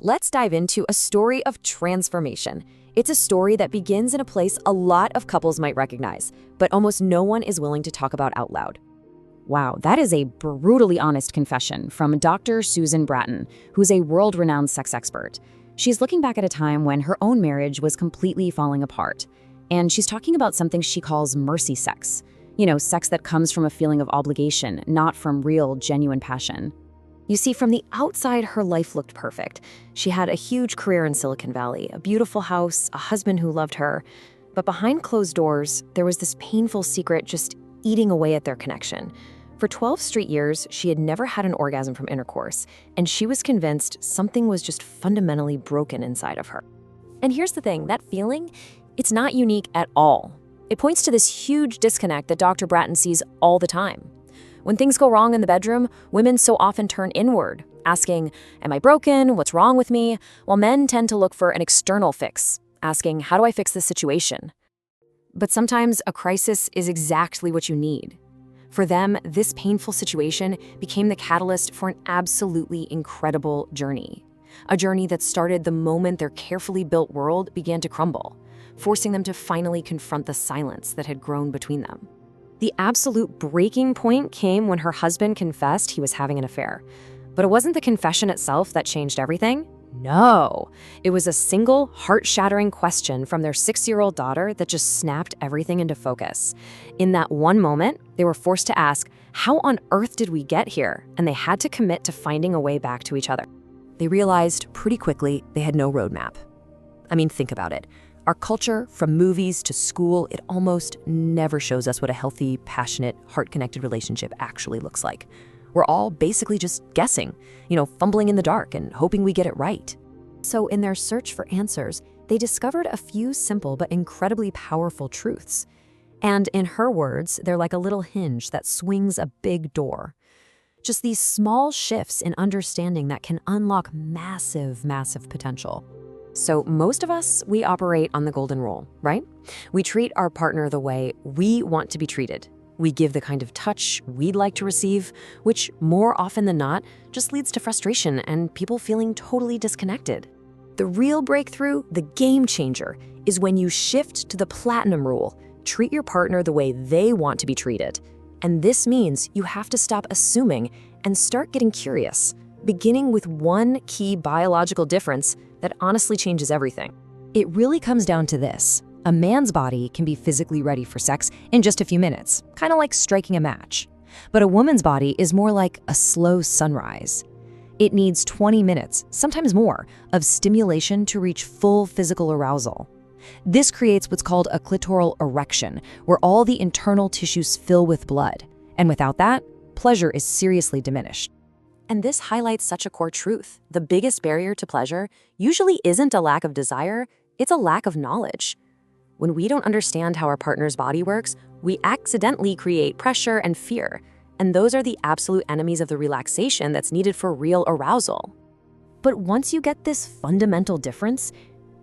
let's dive into a story of transformation. It's a story that begins in a place a lot of couples might recognize, but almost no one is willing to talk about out loud. Wow, that is a brutally honest confession from Dr. Susan Bratton, who's a world-renowned sex expert. She's looking back at a time when her own marriage was completely falling apart. And she's talking about something she calls mercy sex. Sex that comes from a feeling of obligation, not from real, genuine passion. You see, from the outside, her life looked perfect. She had a huge career in Silicon Valley, a beautiful house, a husband who loved her. But behind closed doors, there was this painful secret just eating away at their connection. For 12 straight years, she had never had an orgasm from intercourse, and she was convinced something was just fundamentally broken inside of her. And here's the thing, that feeling, it's not unique at all. It points to this huge disconnect that Dr. Bratton sees all the time. When things go wrong in the bedroom, women so often turn inward, asking, "Am I broken? What's wrong with me?" While men tend to look for an external fix, asking, "How do I fix this situation?" But sometimes a crisis is exactly what you need. For them, this painful situation became the catalyst for an absolutely incredible journey. A journey that started the moment their carefully built world began to crumble, forcing them to finally confront the silence that had grown between them. The absolute breaking point came when her husband confessed he was having an affair. But it wasn't the confession itself that changed everything. No, it was a single, heart-shattering question from their 6-year-old daughter that just snapped everything into focus. In that one moment, they were forced to ask, how on earth did we get here? And they had to commit to finding a way back to each other. They realized pretty quickly they had no roadmap. I mean, think about it. Our culture, from movies to school, it almost never shows us what a healthy, passionate, heart-connected relationship actually looks like. We're all basically just guessing, fumbling in the dark and hoping we get it right. So in their search for answers, they discovered a few simple but incredibly powerful truths. And in her words, they're like a little hinge that swings a big door. Just these small shifts in understanding that can unlock massive, massive potential. So most of us, we operate on the golden rule, right? We treat our partner the way we want to be treated. We give the kind of touch we'd like to receive, which more often than not just leads to frustration and people feeling totally disconnected. The real breakthrough, the game changer, is when you shift to the platinum rule. Treat your partner the way they want to be treated. And this means you have to stop assuming and start getting curious, beginning with one key biological difference that honestly changes everything. It really comes down to this. A man's body can be physically ready for sex in just a few minutes, kind of like striking a match. But a woman's body is more like a slow sunrise. It needs 20 minutes, sometimes more, of stimulation to reach full physical arousal. This creates what's called a clitoral erection, where all the internal tissues fill with blood. And without that, pleasure is seriously diminished. And this highlights such a core truth. The biggest barrier to pleasure usually isn't a lack of desire, it's a lack of knowledge. When we don't understand how our partner's body works, we accidentally create pressure and fear, and those are the absolute enemies of the relaxation that's needed for real arousal. But once you get this fundamental difference,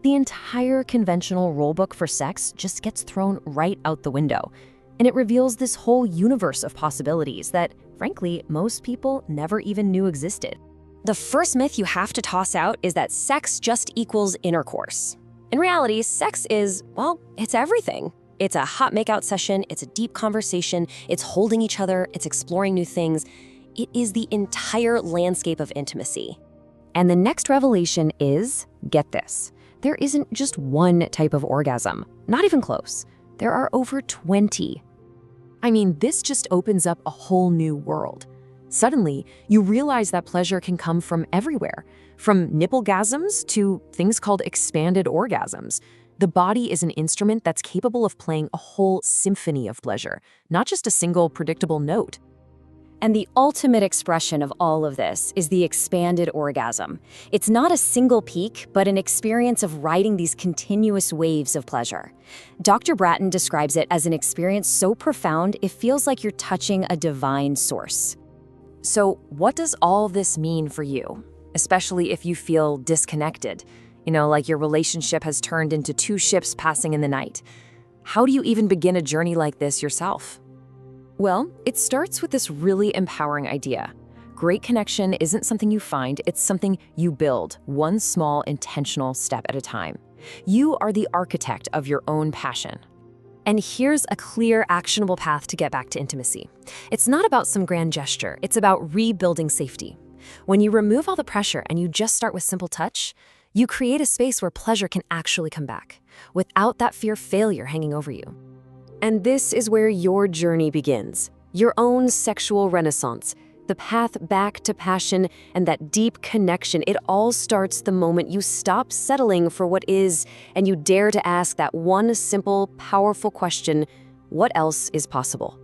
the entire conventional rulebook for sex just gets thrown right out the window, and it reveals this whole universe of possibilities that, frankly, most people never even knew existed. The first myth you have to toss out is that sex just equals intercourse. In reality, sex is, well, it's everything. It's a hot makeout session, it's a deep conversation, it's holding each other, it's exploring new things. It is the entire landscape of intimacy. And the next revelation is, get this, there isn't just one type of orgasm, not even close. There are over 20. I mean, this just opens up a whole new world. Suddenly, you realize that pleasure can come from everywhere, from nipplegasms to things called expanded orgasms. The body is an instrument that's capable of playing a whole symphony of pleasure, not just a single predictable note. And the ultimate expression of all of this is the expanded orgasm. It's not a single peak, but an experience of riding these continuous waves of pleasure. Dr. Bratton describes it as an experience so profound it feels like you're touching a divine source. So what does all this mean for you? Especially if you feel disconnected, like your relationship has turned into two ships passing in the night. How do you even begin a journey like this yourself? Well, it starts with this really empowering idea. great connection isn't something you find, it's something you build, one small, intentional step at a time. You are the architect of your own passion. And here's a clear, actionable path to get back to intimacy. It's not about some grand gesture, it's about rebuilding safety. When you remove all the pressure and you just start with simple touch, you create a space where pleasure can actually come back, without that fear of failure hanging over you. And this is where your journey begins, your own sexual renaissance, the path back to passion and that deep connection. It all starts the moment you stop settling for what is and you dare to ask that one simple, powerful question: what else is possible?